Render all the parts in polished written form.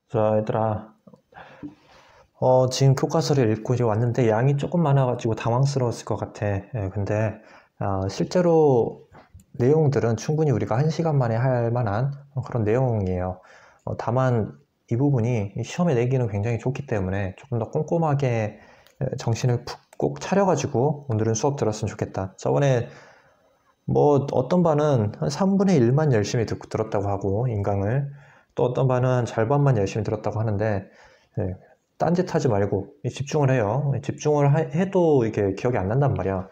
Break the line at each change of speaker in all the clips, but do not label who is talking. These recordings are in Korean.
자, 얘들아, 지금 교과서를 읽고 이제 왔는데 양이 조금 많아가지고 당황스러웠을 것 같아. 근데 실제로 내용들은 충분히 우리가 1시간 만에 할 만한 그런 내용이에요. 다만 이 부분이 시험에 내기는 굉장히 좋기 때문에 조금 더 꼼꼼하게 정신을 푹 꼭 차려가지고 오늘은 수업 들었으면 좋겠다. 저번에 뭐 어떤 반은 한 3분의 1만 열심히 들었다고 하고 인강을, 또 어떤 반은 절반만 열심히 들었다고 하는데 예, 딴짓하지 말고 집중을 해요. 집중을 해도 이게 기억이 안 난단 말이야.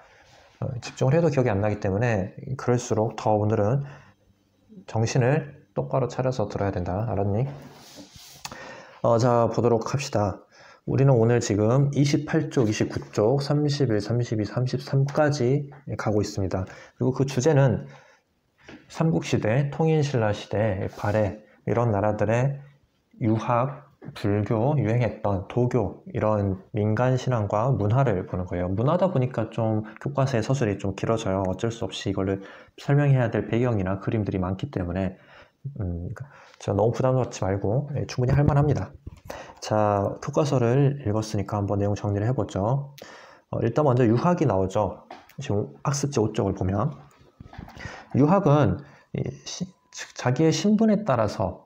집중을 해도 기억이 안 나기 때문에 그럴수록 더 오늘은 정신을 똑바로 차려서 들어야 된다. 알았니? 자, 보도록 합시다. 우리는 오늘 지금 28쪽, 29쪽, 31, 32, 33까지 가고 있습니다. 그리고 그 주제는 삼국시대, 통일신라시대, 발해 이런 나라들의 유학, 불교, 유행했던 도교 이런 민간신앙과 문화를 보는 거예요. 문화다 보니까 좀 교과서의 서술이 좀 길어져요. 어쩔 수 없이 이거를 설명해야 될 배경이나 그림들이 많기 때문에 제가 너무 부담 갖지 말고 충분히 할 만합니다. 자, 교과서를 읽었으니까 한번 내용 정리를 해보죠. 일단 먼저 유학이 나오죠. 지금 학습지 5쪽을 보면 유학은 자기의 신분에 따라서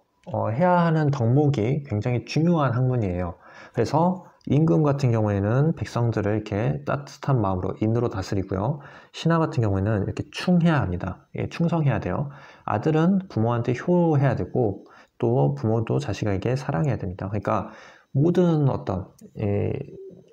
해야 하는 덕목이 굉장히 중요한 학문이에요. 그래서 임금 같은 경우에는 백성들을 이렇게 따뜻한 마음으로 인으로 다스리고요. 신하 같은 경우에는 이렇게 충해야 합니다. 충성해야 돼요. 아들은 부모한테 효해야 되고 또 부모도 자식에게 사랑해야 됩니다. 그러니까 모든 어떤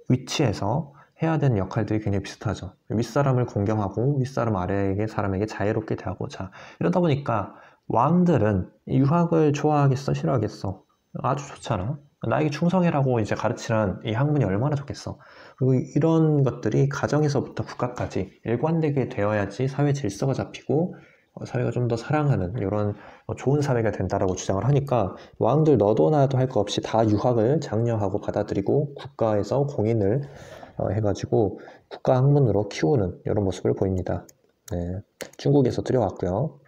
위치에서 해야 되는 역할들이 굉장히 비슷하죠. 윗사람을 공경하고 윗사람 아래에게 사람에게 자애롭게 대하고, 자, 이러다 보니까 왕들은 유학을 좋아하겠어, 싫어하겠어? 아주 좋잖아. 나에게 충성해라고 이제 가르치는 이 학문이 얼마나 좋겠어. 그리고 이런 것들이 가정에서부터 국가까지 일관되게 되어야지 사회 질서가 잡히고 사회가 좀 더 사랑하는 이런 좋은 사회가 된다라고 주장을 하니까 왕들 너도 나도 할 거 없이 다 유학을 장려하고 받아들이고 국가에서 공인을 해가지고 국가 학문으로 키우는 이런 모습을 보입니다. 네, 중국에서 들여왔고요.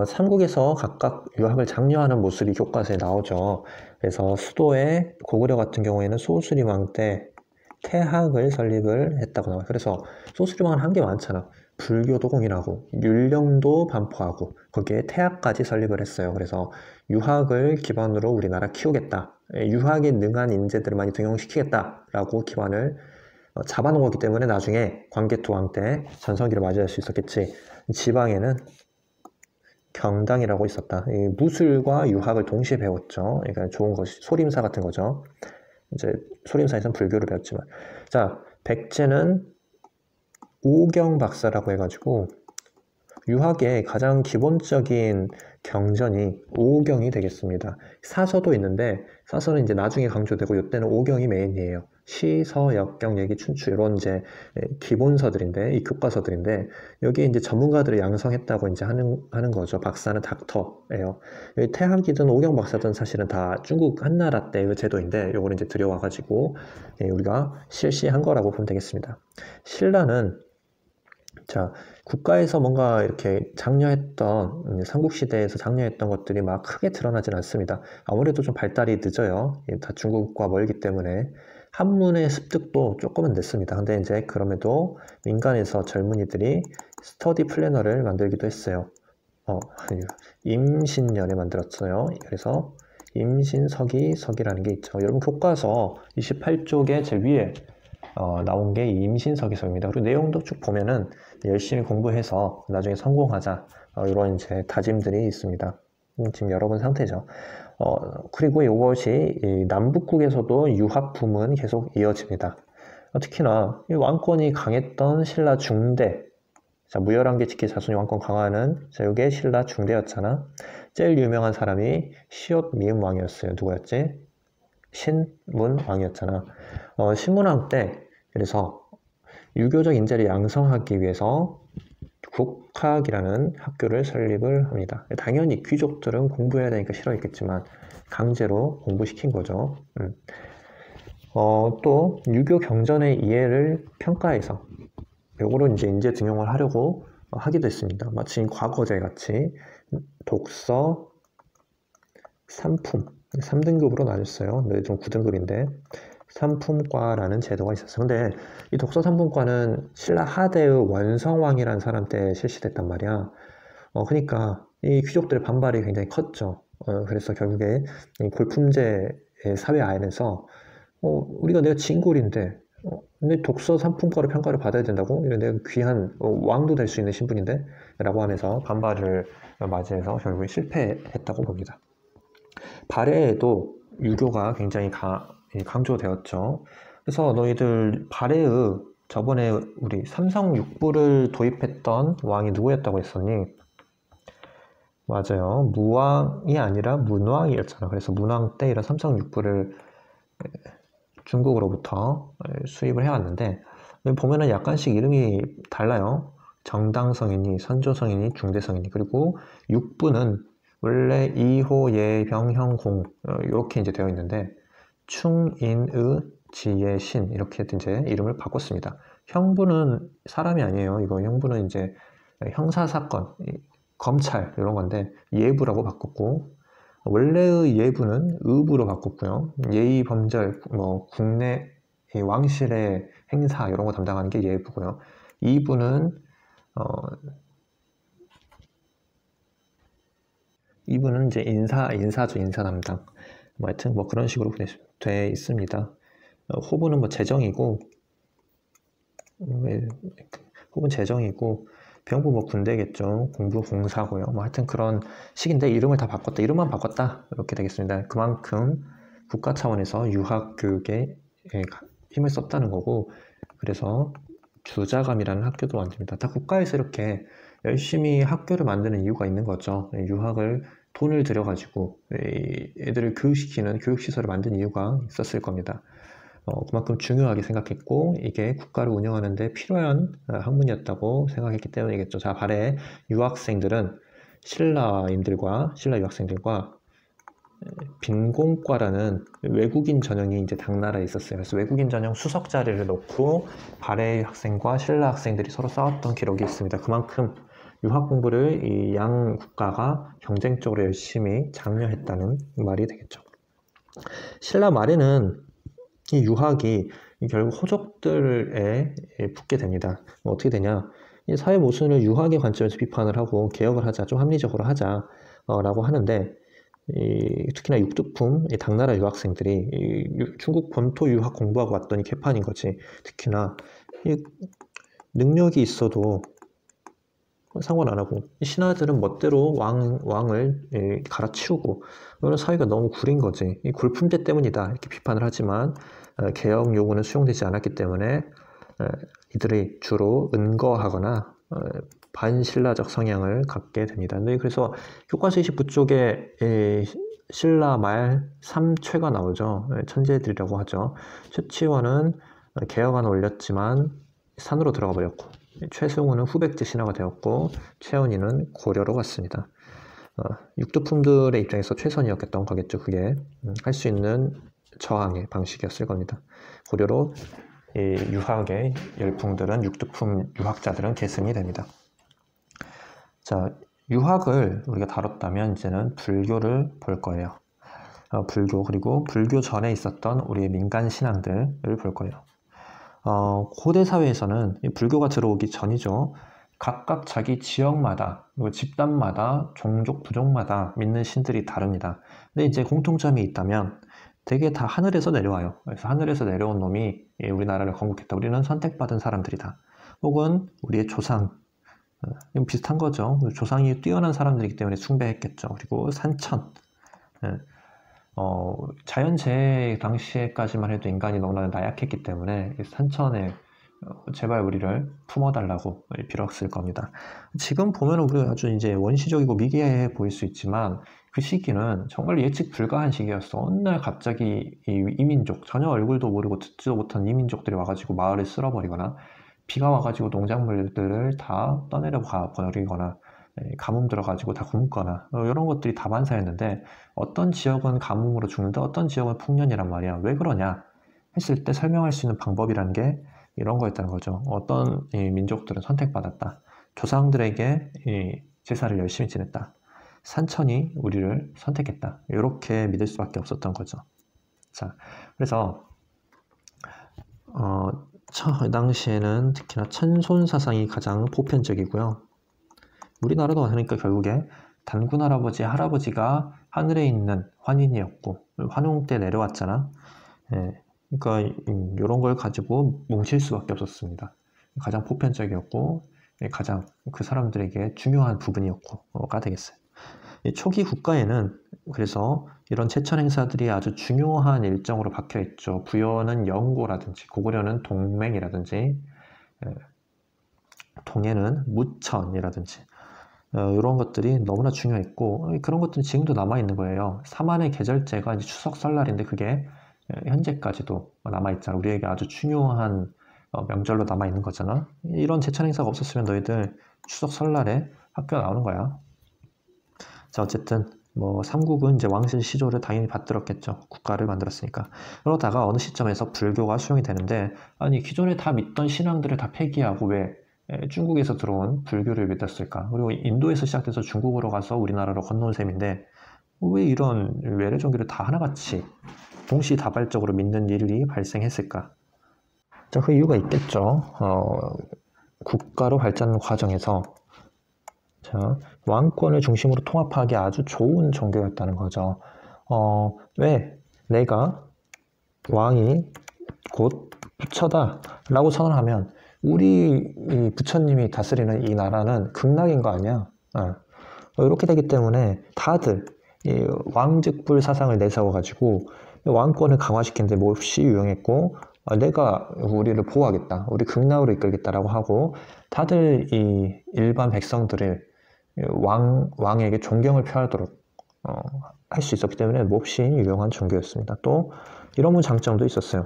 삼국에서 각각 유학을 장려하는 모습이 교과서에 나오죠. 그래서 수도의 고구려 같은 경우에는 소수림왕 때 태학을 설립을 했다고 나와요. 그래서 소수림왕은 한 게 많잖아. 불교도 공인하고 율령도 반포하고 거기에 태학까지 설립을 했어요. 그래서 유학을 기반으로 우리나라 키우겠다. 유학에 능한 인재들을 많이 등용시키겠다라고 기반을 잡아놓은 거기 때문에 나중에 광개토왕 때 전성기를 맞이할 수 있었겠지. 지방에는 경당이라고 있었다. 무술과 유학을 동시에 배웠죠. 그러니까 좋은 것이 소림사 같은 거죠. 이제 소림사에서는 불교를 배웠지만, 자, 백제는 오경 박사라고 해가지고 유학의 가장 기본적인 경전이 오경이 되겠습니다. 사서도 있는데 사서는 이제 나중에 강조되고 이때는 오경이 메인이에요. 시, 서, 역경, 얘기, 춘추 이런 이제 기본서들인데 이 교과서들인데 여기 이제 전문가들을 양성했다고 이제 하는 거죠. 박사는 닥터예요. 여기 태학이든 오경 박사든 사실은 다 중국 한나라 때의 제도인데 요거를 이제 들여와가지고 우리가 실시한 거라고 보면 되겠습니다. 신라는 자, 국가에서 뭔가 이렇게 장려했던, 삼국시대에서 장려했던 것들이 막 크게 드러나진 않습니다. 아무래도 좀 발달이 늦어요. 다 중국과 멀기 때문에. 한문의 습득도 조금은 늦습니다. 근데 이제 그럼에도 민간에서 젊은이들이 스터디 플래너를 만들기도 했어요. 임신년에 만들었어요. 그래서 임신서기라는 게 있죠. 여러분 교과서 28쪽에 제일 위에 나온 게 임신서기서입니다. 그리고 내용도 쭉 보면은 열심히 공부해서 나중에 성공하자 이런 이제 다짐들이 있습니다. 지금 열어본 상태죠. 그리고 이것이 남북국에서도 유학 붐은 계속 이어집니다. 특히나 이 왕권이 강했던 신라 중대, 자, 무열한계 지키 자손이 왕권 강화하는, 자, 이게 신라 중대였잖아. 제일 유명한 사람이 시옷 미음 왕이었어요. 누구였지? 신문왕이었잖아. 신문왕 때 그래서 유교적 인재를 양성하기 위해서 국학이라는 학교를 설립을 합니다. 당연히 귀족들은 공부해야 되니까 싫어했겠지만 강제로 공부시킨 거죠. 또 유교 경전의 이해를 평가해서 요거로 이제 인재 등용을 하려고 하기도 했습니다. 마치 과거제 같이 독서, 삼품, 3등급으로 나뉘었어요. 너희들은 9등급인데 3품과라는 제도가 있었어요. 근데 이 독서 3품과는 신라 하대의 원성왕이라는 사람 때 실시됐단 말이야. 그러니까 이 귀족들의 반발이 굉장히 컸죠. 그래서 결국에 이 골품제의 사회 안에서 내가 진골인데 근데 독서 3품과로 평가를 받아야 된다고? 이런 내가 귀한 왕도 될 수 있는 신분인데? 라고 하면서 반발을 맞이해서 결국에 실패했다고 봅니다. 발해에도 유교가 굉장히 강조되었죠. 그래서 너희들 발해의 저번에 우리 삼성육부를 도입했던 왕이 누구였다고 했었니? 맞아요. 무왕이 아니라 문왕이었잖아. 그래서 문왕 때 이런 삼성육부를 중국으로부터 수입을 해왔는데 보면은 약간씩 이름이 달라요. 정당성이니 선조성이니 중대성이니 그리고 육부는 원래 이호 예병형 공 이렇게 이제 되어 있는데 충인의 지의 신 이렇게 이제 이름을 바꿨습니다. 형부는 사람이 아니에요. 이거 형부는 이제 형사사건 검찰 이런 건데 예부라고 바꿨고 원래의 예부는 의부로 바꿨고요. 예의 범절 뭐 국내 왕실의 행사 이런 거 담당하는 게 예부고요. 이부는 이부는 이제 인사죠. 인사 담당. 뭐 하여튼 뭐 그런 식으로 돼 있습니다. 호부는 뭐 재정이고 호부는 재정이고 병부 뭐 군대겠죠. 공부 공사고요. 뭐 하여튼 그런 식인데 이름을 다 바꿨다. 이름만 바꿨다. 이렇게 되겠습니다. 그만큼 국가 차원에서 유학 교육에 힘을 썼다는 거고 그래서 주자감이라는 학교도 만듭니다. 다 국가에서 이렇게 열심히 학교를 만드는 이유가 있는 거죠. 유학을 돈을 들여가지고 애들을 교육시키는 교육시설을 만든 이유가 있었을 겁니다. 그만큼 중요하게 생각했고 이게 국가를 운영하는 데 필요한 학문이었다고 생각했기 때문이겠죠. 자, 발해 유학생들은 신라 유학생들과 빈공과라는 외국인 전형이 이제 당나라에 있었어요. 그래서 외국인 전형 수석 자리를 놓고 발해 학생과 신라 학생들이 서로 싸웠던 기록이 있습니다. 그만큼 유학 공부를 이 양 국가가 경쟁적으로 열심히 장려했다는 말이 되겠죠. 신라 말에는 이 유학이 결국 호족들에 붙게 됩니다. 어떻게 되냐? 이 사회 모순을 유학의 관점에서 비판을 하고 개혁을 하자, 좀 합리적으로 하자라고 하는데 특히나 육두품 당나라 유학생들이 중국 본토 유학 공부하고 왔더니 개판인 거지. 특히나 능력이 있어도 상관 안 하고 신하들은 멋대로 왕을 갈아치우고 이런 사회가 너무 구린 거지. 이 골품제 때문이다 이렇게 비판을 하지만 개혁 요구는 수용되지 않았기 때문에 이들이 주로 은거하거나 반신라적 성향을 갖게 됩니다. 그래서 교과서 29쪽에 신라 말 3최가 나오죠. 천재들이라고 하죠. 최치원은 개혁안을 올렸지만 산으로 들어가 버렸고 최승우는 후백제 신하가 되었고 최은희는 고려로 갔습니다. 육두품들의 입장에서 최선이었던 거겠죠. 그게 할 수 있는 저항의 방식이었을 겁니다. 고려로 유학의 열풍들은 육두품 유학자들은 계승이 됩니다. 자, 유학을 우리가 다뤘다면 이제는 불교를 볼 거예요. 불교 그리고 불교 전에 있었던 우리의 민간 신앙들을 볼 거예요. 고대 사회에서는 불교가 들어오기 전이죠. 각각 자기 지역마다, 집단마다, 종족, 부족마다 믿는 신들이 다릅니다. 근데 이제 공통점이 있다면 되게 다 하늘에서 내려와요. 그래서 하늘에서 내려온 놈이 우리나라를 건국했다. 우리는 선택받은 사람들이다. 혹은 우리의 조상, 이건 비슷한 거죠. 조상이 뛰어난 사람들이기 때문에 숭배했겠죠. 그리고 산천, 자연재해 당시에까지만 해도 인간이 너무나 나약했기 때문에 산천에 제발 우리를 품어달라고 빌었을 겁니다. 지금 보면 우리가 아주 이제 원시적이고 미개해 보일 수 있지만 그 시기는 정말 예측 불가한 시기였어. 어느 날 갑자기 이민족, 전혀 얼굴도 모르고 듣지도 못한 이민족들이 와가지고 마을을 쓸어버리거나 비가 와가지고 농작물들을 다 떠내려 버리거나 가뭄 들어가지고 다 굶거나 이런 것들이 다반사였는데 어떤 지역은 가뭄으로 죽는데 어떤 지역은 풍년이란 말이야. 왜 그러냐 했을 때 설명할 수 있는 방법이라는 게 이런 거였다는 거죠. 어떤 민족들은 선택받았다. 조상들에게 제사를 열심히 지냈다. 산천이 우리를 선택했다. 이렇게 믿을 수밖에 없었던 거죠. 자, 그래서 당시에는 특히나 천손 사상이 가장 보편적이고요. 우리나라도 그러니까 결국에 단군 할아버지, 할아버지가 하늘에 있는 환인이었고 환웅 때 내려왔잖아. 예, 그러니까 이런 걸 가지고 뭉칠 수밖에 없었습니다. 가장 보편적이었고 가장 그 사람들에게 중요한 부분이었고가 되겠어요. 이 초기 국가에는 그래서 이런 제천 행사들이 아주 중요한 일정으로 박혀 있죠. 부여는 영고라든지 고구려는 동맹이라든지 동해는 무천이라든지 이런 것들이 너무나 중요했고 그런 것들은 지금도 남아있는 거예요. 사만의 계절제가 이제 추석 설날인데 그게 현재까지도 남아있잖아. 우리에게 아주 중요한 명절로 남아있는 거잖아. 이런 제천 행사가 없었으면 너희들 추석 설날에 학교 나오는 거야. 자, 어쨌든 뭐 삼국은 이제 왕실 시조를 당연히 받들었겠죠. 국가를 만들었으니까. 그러다가 어느 시점에서 불교가 수용이 되는데 아니 기존에 다 믿던 신앙들을 다 폐기하고 왜 중국에서 들어온 불교를 믿었을까? 그리고 인도에서 시작돼서 중국으로 가서 우리나라로 건너온 셈인데 왜 이런 외래 종교를 다 하나같이 동시다발적으로 믿는 일이 발생했을까? 자, 그 이유가 있겠죠. 국가로 발전하는 과정에서 자, 왕권을 중심으로 통합하기 아주 좋은 종교였다는 거죠. 왜 내가 왕이 곧 부처다 라고 선언하면 우리 이 부처님이 다스리는 이 나라는 극락인 거 아니야? 이렇게 되기 때문에 다들 이 왕즉불 사상을 내세워가지고 왕권을 강화시키는데 몹시 유용했고 내가 우리를 보호하겠다, 우리 극락으로 이끌겠다라고 하고 다들 이 일반 백성들을 왕에게 존경을 표하도록 할 수 있었기 때문에 몹시 유용한 종교였습니다. 또 이런 장점도 있었어요.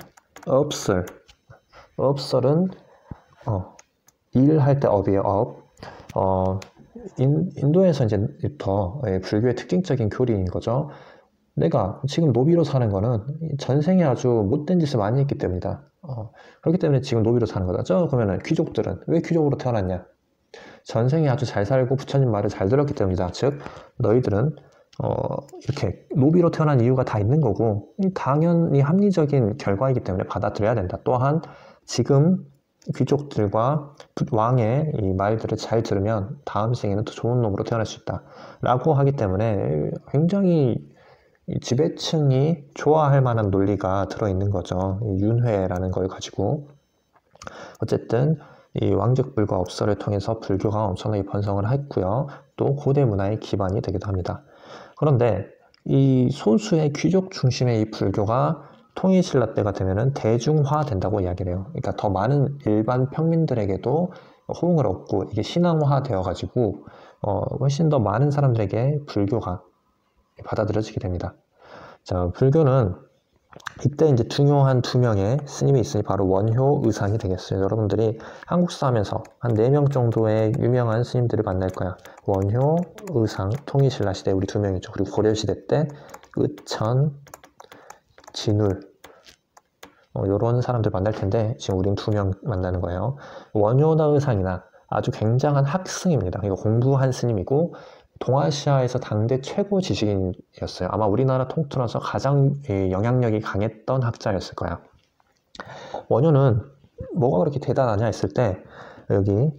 업설은 일할 때 업이에요. 인도에서 이제부터 불교의 특징적인 교리인 거죠. 내가 지금 노비로 사는 거는 전생에 아주 못된 짓을 많이 했기 때문이다. 그렇기 때문에 지금 노비로 사는 거다. 그러면은 귀족들은 왜 귀족으로 태어났냐? 전생에 아주 잘 살고 부처님 말을 잘 들었기 때문이다. 즉 너희들은 이렇게 노비로 태어난 이유가 다 있는 거고 당연히 합리적인 결과이기 때문에 받아들여야 된다. 또한 지금 귀족들과 왕의 이 말들을 잘 들으면 다음 생에는 더 좋은 놈으로 태어날 수 있다 라고 하기 때문에 굉장히 지배층이 좋아할 만한 논리가 들어있는 거죠. 윤회라는 걸 가지고. 어쨌든 이 왕즉불과 업설을 통해서 불교가 엄청나게 번성을 했고요. 또 고대 문화의 기반이 되기도 합니다. 그런데 이 소수의 귀족 중심의 이 불교가 통일신라 때가 되면은 대중화된다고 이야기를 해요. 그러니까 더 많은 일반 평민들에게도 호응을 얻고 이게 신앙화 되어가지고 훨씬 더 많은 사람들에게 불교가 받아들여지게 됩니다. 자, 불교는 이때 이제 중요한 두 명의 스님이 있으니 바로 원효, 의상이 되겠어요. 여러분들이 한국사 하면서 한 4명 정도의 유명한 스님들을 만날 거야. 원효, 의상, 통일신라 시대 우리 두 명이죠. 그리고 고려시대 때 의천, 진울 이런 사람들 만날 텐데 지금 우린 2명 만나는 거예요. 원효나 의상이나 아주 굉장한 학승입니다. 이거 공부한 스님이고 동아시아에서 당대 최고 지식인이었어요. 아마 우리나라 통틀어서 가장 영향력이 강했던 학자였을 거야. 원효는 뭐가 그렇게 대단하냐 했을 때 여기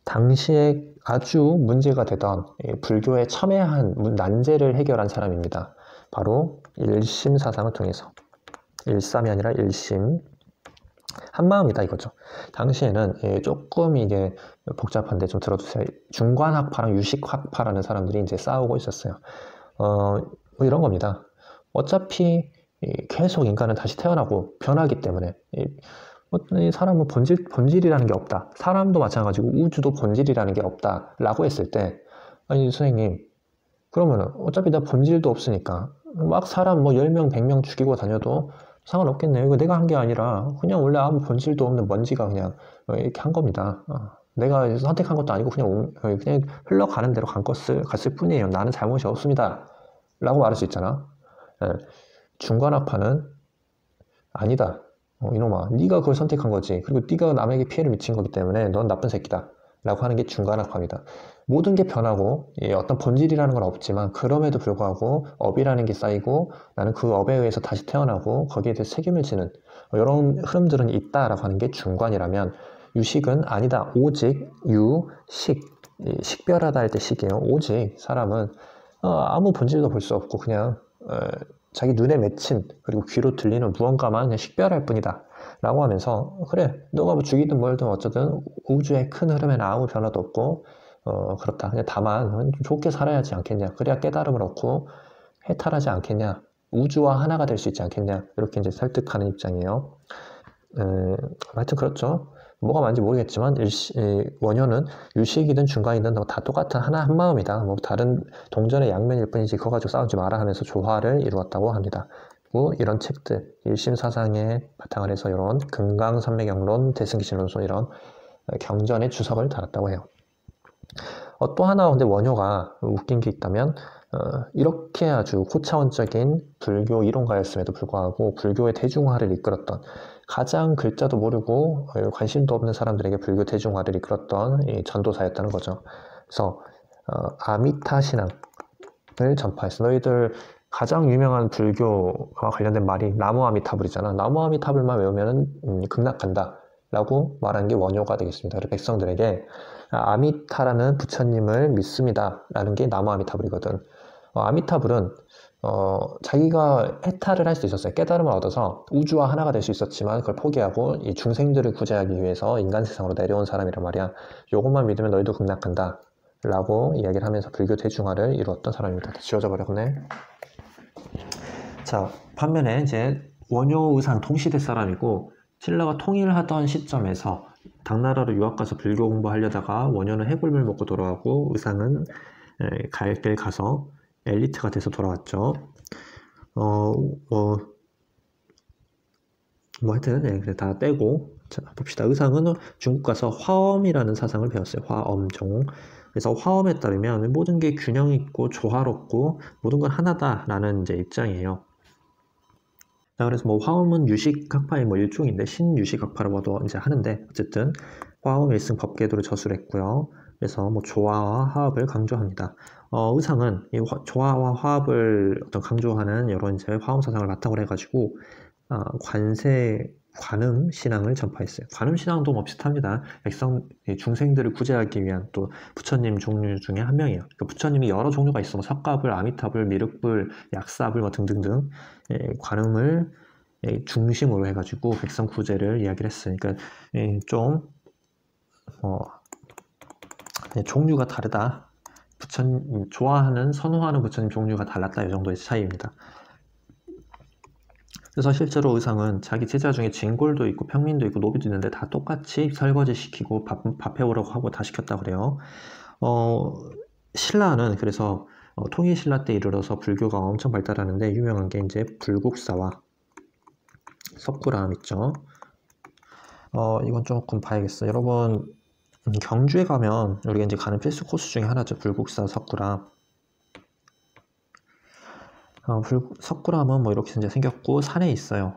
당시에 아주 문제가 되던 불교의 첨예한 난제를 해결한 사람입니다. 바로 일심 사상을 통해서. 일삼이 아니라 일심. 한마음이다 이거죠. 당시에는 조금 이게 복잡한데 좀 들어주세요. 중관학파랑 유식학파라는 사람들이 이제 싸우고 있었어요. 뭐 이런 겁니다. 어차피 계속 인간은 다시 태어나고 변하기 때문에 이 사람은 본질이라는 게 없다. 사람도 마찬가지고 우주도 본질이라는 게 없다라고 했을 때 아니 선생님 그러면은 어차피 나 본질도 없으니까 막 사람 뭐 10명, 100명 죽이고 다녀도 상관없겠네요. 이거 내가 한 게 아니라 그냥 원래 아무 본질도 없는 먼지가 그냥 이렇게 한 겁니다. 내가 선택한 것도 아니고 그냥 흘러가는 대로 갔을 뿐이에요. 나는 잘못이 없습니다. 라고 말할 수 있잖아. 중간학파는 아니다. 이놈아, 네가 그걸 선택한 거지. 그리고 네가 남에게 피해를 미친 거기 때문에 넌 나쁜 새끼다. 라고 하는 게 중간학파입니다. 모든 게 변하고 어떤 본질이라는 건 없지만 그럼에도 불구하고 업이라는 게 쌓이고 나는 그 업에 의해서 다시 태어나고 거기에 대해서 책임을 지는 이런 흐름들은 있다라고 하는 게 중관이라면 유식은 아니다. 오직 유식, 식별하다 할 때 식이에요. 오직 사람은 아무 본질도 볼 수 없고 그냥 자기 눈에 맺힌 그리고 귀로 들리는 무언가만 그냥 식별할 뿐이다 라고 하면서 그래 너가 뭐 죽이든 뭘든 어쩌든 우주의 큰 흐름에는 아무 변화도 없고 그렇다 그냥 다만 좀 좋게 살아야지 않겠냐 그래야 깨달음을 얻고 해탈하지 않겠냐 우주와 하나가 될 수 있지 않겠냐 이렇게 이제 설득하는 입장이에요. 하여튼 그렇죠. 뭐가 맞는지 모르겠지만 원효는 유식이든 중간이든 다 똑같은 하나 한 마음이다. 뭐 다른 동전의 양면일 뿐이지 그거 가지고 싸우지 마라 하면서 조화를 이루었다고 합니다. 그리고 이런 책들 일심사상에 바탕을 해서 이런 금강산맥경론, 대승기신론서 이런 경전의 주석을 달았다고 해요. 또 하나 근데 원효가 웃긴 게 있다면 이렇게 아주 고차원적인 불교 이론가였음에도 불구하고 불교의 대중화를 이끌었던 가장 글자도 모르고 관심도 없는 사람들에게 불교 대중화를 이끌었던 이 전도사였다는 거죠. 그래서 아미타 신앙을 전파했어. 너희들 가장 유명한 불교와 관련된 말이 나무 아미타불이잖아. 나무 아미타불만 외우면 극락한다 라고 말한 게 원효가 되겠습니다. 그래서 백성들에게 아미타라는 부처님을 믿습니다 라는 게 나무 아미타불이거든. 아미타불은 자기가 해탈을 할 수 있었어요. 깨달음을 얻어서 우주와 하나가 될 수 있었지만 그걸 포기하고 이 중생들을 구제하기 위해서 인간 세상으로 내려온 사람이란 말이야. 요것만 믿으면 너희도 극락한다 라고 이야기를 하면서 불교 대중화를 이루었던 사람입니다. 지워져 버렸네. 자, 반면에 이제 원효 의상 동시대 사람이고 신라가 통일하던 시점에서 당나라로 유학 가서 불교 공부하려다가 원효는 해골물 먹고 돌아가고 의상은 갈 길 가서 엘리트가 돼서 돌아왔죠. 하여튼 그래 다 떼고 자 봅시다. 의상은 중국 가서 화엄이라는 사상을 배웠어요. 화엄종. 그래서 화엄에 따르면 모든 게 균형 있고 조화롭고 모든 건 하나다라는 이제 입장이에요. 자, 그래서 뭐 화엄은 유식학파의 뭐 일종인데 신유식학파라고도 이제 하는데 어쨌든 화엄 일승 법계도를 저술했고요. 그래서 뭐 조화와 화합을 강조합니다. 의상은 이 조화와 화합을 어떤 강조하는 이런 이제 화엄 사상을 바탕으로 해가지고 관세 관음 신앙을 전파했어요. 관음 신앙도 뭐 비슷합니다. 중생들을 구제하기 위한 또 부처님 종류 중에 한 명이에요. 그러니까 부처님이 여러 종류가 있어. 석가불, 아미타불, 미륵불, 약사불 뭐 등등등 관음을 중심으로 해가지고 백성 구제를 이야기를 했어요. 그러니까 좀 종류가 다르다. 부처님 좋아하는 선호하는 부처님 종류가 달랐다. 이 정도의 차이입니다. 그래서 실제로 의상은 자기 제자 중에 진골도 있고 평민도 있고 노비도 있는데 다 똑같이 설거지 시키고 밥 해오라고 하고 다 시켰다 그래요. 신라는 그래서 통일신라 때 이르러서 불교가 엄청 발달하는데 유명한 게 이제 불국사와 석굴암 있죠. 이건 조금 봐야겠어. 여러분 경주에 가면 우리가 이제 가는 필수 코스 중에 하나죠. 불국사, 석굴암. 석굴암은 뭐 이렇게 이제 생겼고 산에 있어요.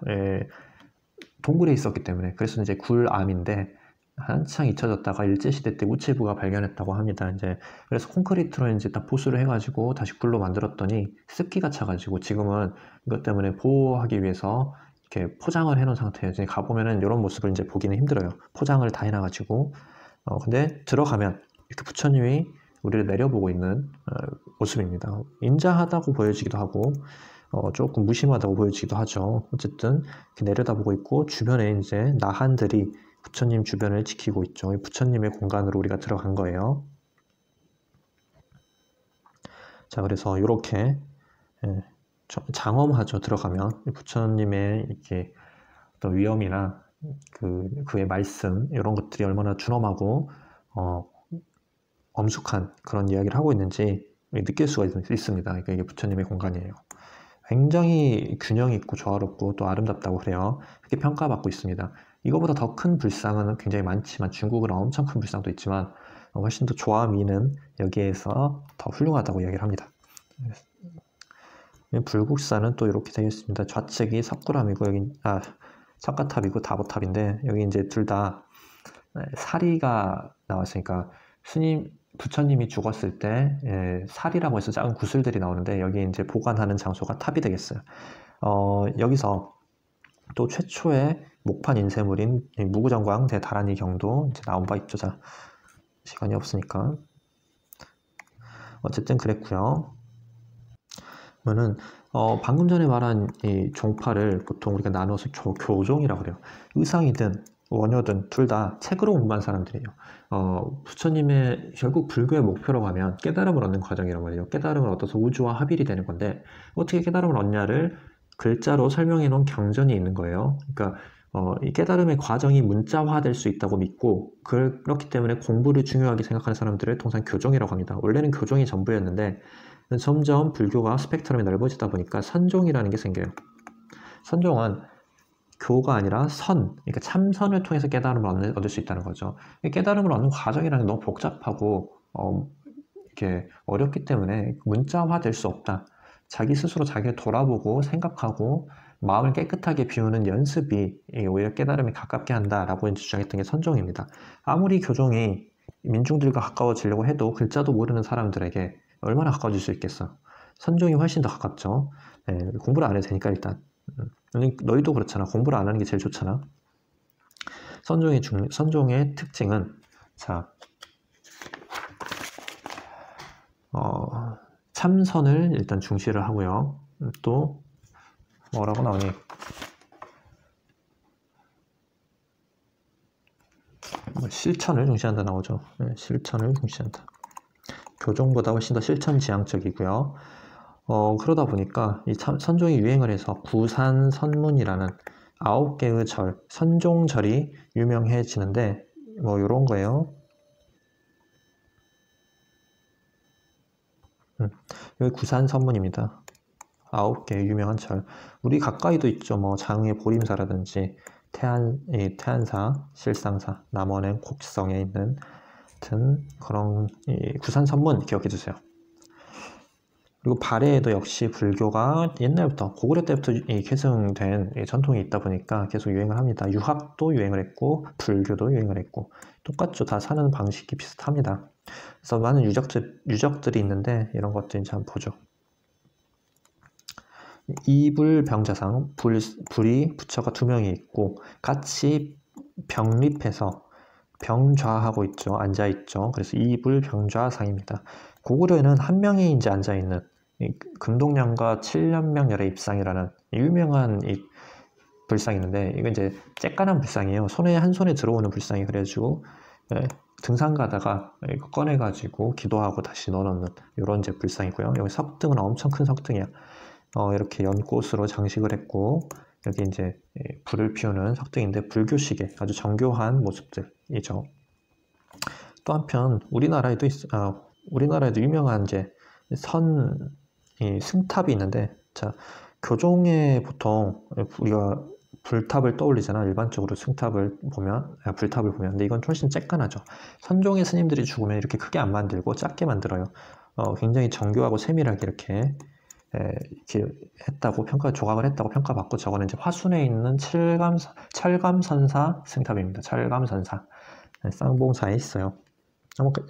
동굴에 있었기 때문에 그래서 이제 굴암인데 한창 잊혀졌다가 일제시대 때 우체부가 발견했다고 합니다. 이제 그래서 콘크리트로 이제 다 보수를 해가지고 다시 굴로 만들었더니 습기가 차가지고 지금은 이것 때문에 보호하기 위해서 이렇게 포장을 해놓은 상태예요. 이제 가보면은 이런 모습을 이제 보기는 힘들어요. 포장을 다 해놔가지고 근데 들어가면 이렇게 부처님이 우리를 내려보고 있는 모습입니다. 인자하다고 보여지기도 하고 조금 무심하다고 보여지기도 하죠. 어쨌든 이렇게 내려다보고 있고 주변에 이제 나한들이 부처님 주변을 지키고 있죠. 부처님의 공간으로 우리가 들어간 거예요. 자, 그래서 이렇게 장엄하죠. 들어가면 부처님의 이렇게 어떤 위엄이나 그의 말씀 이런 것들이 얼마나 준엄하고 엄숙한 그런 이야기를 하고 있는지 느낄 수가 있습니다. 그러니까 이게 부처님의 공간이에요. 굉장히 균형 있고 조화롭고 또 아름답다고 그래요. 그렇게 평가받고 있습니다. 이거보다 더 큰 불상은 굉장히 많지만 중국은 엄청 큰 불상도 있지만 훨씬 더 조화미는 여기에서 더 훌륭하다고 이야기를 합니다. 불국사는 또 이렇게 되어 있습니다. 좌측이 석굴암이고 여기 석가탑이고 다보탑인데 여기 이제 둘 다 사리가 나왔으니까 스님 부처님이 죽었을 때 살이라고 해서 작은 구슬들이 나오는데 여기 이제 보관하는 장소가 탑이 되겠어요. 여기서 또 최초의 목판 인쇄물인 무구정광 대다란이 경도 이제 나온 바 있죠. 자, 시간이 없으니까 어쨌든 그랬고요. 그러면은 방금 전에 말한 이 종파를 보통 우리가 나눠서 교종이라고 그래요. 의상이든 원효든 둘 다 책으로 공부한 사람들이에요. 부처님의 결국 불교의 목표로 가면 깨달음을 얻는 과정이란 말이에요. 깨달음을 얻어서 우주와 합일이 되는 건데 어떻게 깨달음을 얻냐를 글자로 설명해 놓은 경전이 있는 거예요. 그러니까 이 깨달음의 과정이 문자화될 수 있다고 믿고 그렇기 때문에 공부를 중요하게 생각하는 사람들을 통상 교종이라고 합니다. 원래는 교종이 전부였는데 점점 불교가 스펙트럼이 넓어지다 보니까 선종이라는 게 생겨요. 선종은 교가 아니라 그러니까 참선을 통해서 깨달음을 얻을 수 있다는 거죠. 깨달음을 얻는 과정이라는 게 너무 복잡하고 이렇게 어렵기 때문에 문자화될 수 없다. 자기 스스로 자기를 돌아보고 생각하고 마음을 깨끗하게 비우는 연습이 오히려 깨달음에 가깝게 한다라고 주장했던 게 선종입니다. 아무리 교종이 민중들과 가까워지려고 해도 글자도 모르는 사람들에게 얼마나 가까워질 수 있겠어. 선종이 훨씬 더 가깝죠. 공부를 안 해도 되니까 일단. 너희도 그렇잖아. 공부를 안 하는 게 제일 좋잖아. 선종의 특징은 자, 참선을 일단 중시를 하고요. 또 뭐라고 나오니? 실천을 중시한다 나오죠. 실천을 중시한다. 교종보다 훨씬 더 실천지향적이고요. 그러다 보니까 이 선종이 유행을 해서 구산선문이라는 9개의 절, 선종절이 유명해지는데 뭐 요런 거예요. 여기 구산선문입니다. 9개 유명한 절. 우리 가까이도 있죠. 뭐 장의 보림사라든지 태안사, 실상사, 남원행, 곡성에 있는 같은 그런 구산선문 기억해 주세요. 그리고 발해에도 역시 불교가 옛날부터 고구려 때부터 계승된 전통이 있다 보니까 계속 유행을 합니다. 유학도 유행을 했고 불교도 유행을 했고 똑같죠. 다 사는 방식이 비슷합니다. 그래서 많은 유적들이 있는데 이런 것들 이제 한번 보죠. 이불병자상, 불이 부처가 2명이 있고 같이 병립해서 병좌하고 있죠. 앉아있죠. 그래서 이불병좌상입니다. 고구려에는 한 명이 이제 앉아있는 금동량과 칠년명열의 입상이라는 유명한 이 불상이 있는데 이건 이제 쬐깐한 불상이에요. 한 손에 들어오는 불상이 그래가지고 등산 가다가 이거 꺼내가지고 기도하고 다시 넣어놓는 이런 이제 불상이고요. 여기 석등은 엄청 큰 석등이야. 이렇게 연꽃으로 장식을 했고 여기 이제 불을 피우는 석등인데 불교식의 아주 정교한 모습들이죠. 또 한편 우리나라에도 유명한 이제 승탑이 있는데 자 교종에 보통 우리가 불탑을 떠올리잖아. 일반적으로 불탑을 보면 근데 이건 훨씬 쬐깐하죠. 선종의 스님들이 죽으면 이렇게 크게 안 만들고 작게 만들어요. 굉장히 정교하고 세밀하게 이렇게 했다고 조각을 했다고 평가받고 저거는 이제 화순에 있는 철감선사 승탑입니다. 철감선사 쌍봉사에 있어요.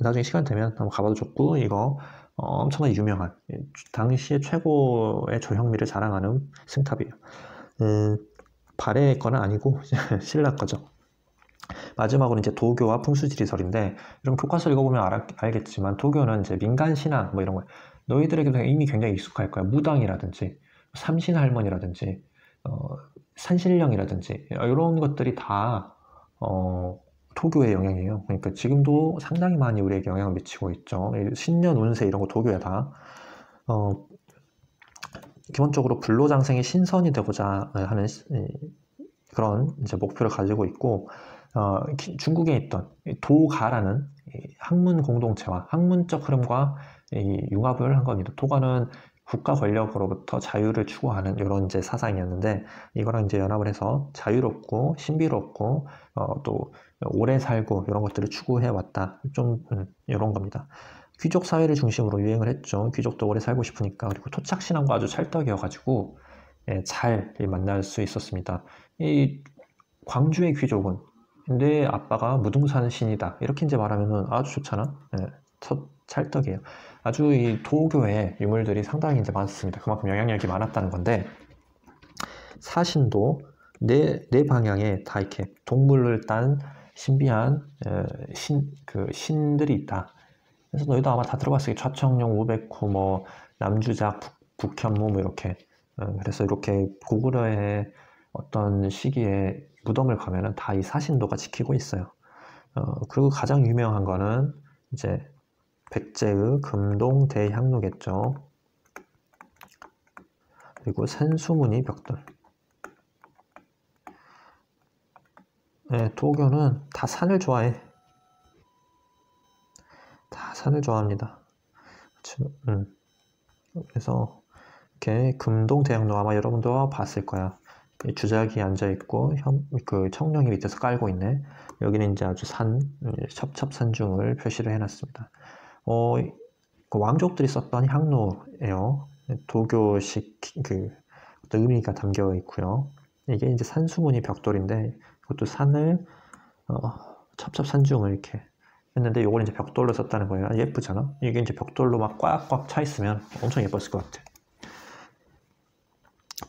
나중에 시간 되면 한번 가봐도 좋고 이거 엄청나게 유명한 당시의 최고의 조형미를 자랑하는 승탑이에요. 발해 거는 아니고 신라 거죠. 마지막으로 이제 도교와 풍수지리설인데 이런 교과서 읽어보면 알겠지만 도교는 이제 민간 신앙 뭐 이런 거 너희들에게도 이미 굉장히 익숙할 거야. 무당이라든지 삼신할머니라든지 산신령이라든지 이런 것들이 다 도교의 영향이에요. 그러니까 지금도 상당히 많이 우리에게 영향을 미치고 있죠. 신년 운세 이런 거 도교야 다. 기본적으로 불로장생의 신선이 되고자 하는 그런 이제 목표를 가지고 있고 중국에 있던 도가라는 학문 공동체와 학문적 흐름과 융합을 한 겁니다. 도가는 국가 권력으로부터 자유를 추구하는 이런 이제 사상이었는데 이거랑 이제 연합을 해서 자유롭고 신비롭고 또 오래 살고 이런 것들을 추구해 왔다. 좀 이런 겁니다. 귀족 사회를 중심으로 유행을 했죠. 귀족도 오래 살고 싶으니까. 그리고 토착 신앙과 아주 찰떡이어가지고 잘 만날 수 있었습니다. 이 광주의 귀족은 내 아빠가 무등산 신이다. 이렇게 이제 말하면은 아주 좋잖아. 찰떡이에요. 아주 이 도교의 유물들이 상당히 이제 많습니다. 그만큼 영향력이 많았다는 건데, 사신도 네 방향에 다 이렇게 동물을 딴 신비한 신들이 있다. 그래서 너희도 아마 다 들어봤을 거예요. 좌청룡, 우백호, 뭐 남주작, 북현무 뭐 이렇게. 그래서 이렇게 고구려의 어떤 시기에 무덤을 가면은 다 이 사신도가 지키고 있어요. 그리고 가장 유명한 거는 이제 백제의 금동대향로겠죠. 그리고 산수무늬 벽돌. 네, 도교는 다 산을 좋아해. 다 산을 좋아합니다. 그래서 이렇게 금동대향로 아마 여러분도 봤을 거야. 주작이 앉아있고 그 청룡이 밑에서 깔고 있네. 여기는 이제 아주 첩첩산중을 표시를 해놨습니다. 그 왕족들이 썼던 향로예요. 도교식 그 어떤 의미가 담겨 있고요. 이게 이제 산수무늬 벽돌인데 그것도 산을 첩첩산중을 이렇게 했는데 요걸 이제 벽돌로 썼다는 거예요. 예쁘잖아. 이게 이제 벽돌로 막 꽉꽉 차 있으면 엄청 예뻤을 것 같아.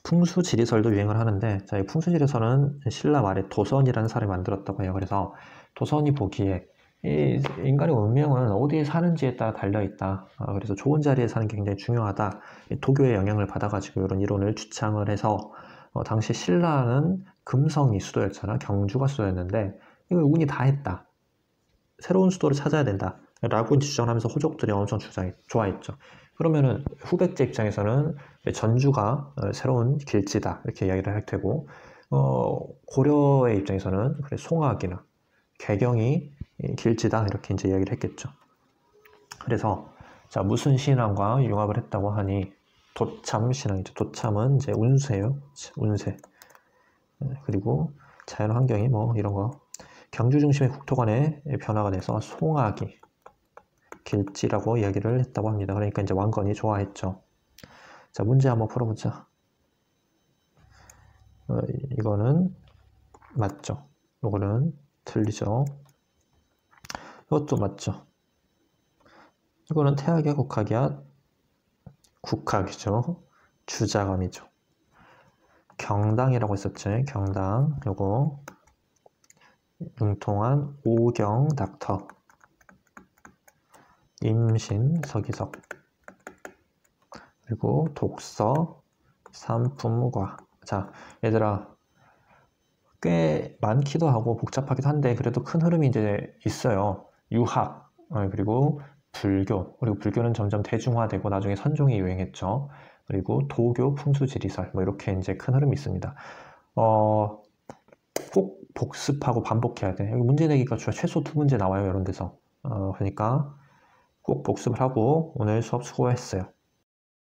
풍수지리설도 유행을 하는데, 자, 이 풍수지리설은 신라 말에 도선이라는 사람이 만들었다고 해요. 그래서 도선이 보기에 이 인간의 운명은 어디에 사는지에 따라 달려있다. 그래서 좋은 자리에 사는 게 굉장히 중요하다. 도교의 영향을 받아가지고 이런 이론을 주창을 해서 당시 신라는 금성이 수도였잖아. 경주가 수도였는데 이거 운이 다 했다. 새로운 수도를 찾아야 된다. 라고 주장하면서 호족들이 엄청 좋아했죠. 그러면은 후백제 입장에서는 전주가 새로운 길지다 이렇게 이야기를 할 테고 고려의 입장에서는 그래 송악이나 개경이 길지다 이렇게 이제 이야기를 했겠죠. 그래서 자 무슨 신앙과 융합을 했다고 하니 도참 신앙이죠. 도참은 이제 운세요. 운세. 그리고 자연 환경이 뭐 이런 거 경주 중심의 국토관에 변화가 돼서 송악이 길지라고 이야기를 했다고 합니다. 그러니까 이제 왕건이 좋아했죠. 자, 문제 한번 풀어보자. 이거는 맞죠. 이거는 틀리죠. 이것도 맞죠. 이거는 태학이야, 국학이야? 국학이죠. 주자감이죠. 경당이라고 했었지. 경당. 요거 융통한 오경 닥터. 임신 서기석. 그리고 독서 삼품과. 자, 얘들아 꽤 많기도 하고 복잡하기도 한데 그래도 큰 흐름이 이제 있어요. 유학 그리고 불교, 그리고 불교는 점점 대중화되고 나중에 선종이 유행했죠. 그리고 도교, 풍수지리설 뭐 이렇게 이제 큰 흐름이 있습니다. 꼭 복습하고 반복해야 돼. 여기 문제 내기가 최소 2문제 나와요. 이런 데서. 그러니까 꼭 복습을 하고 오늘 수업 수고했어요.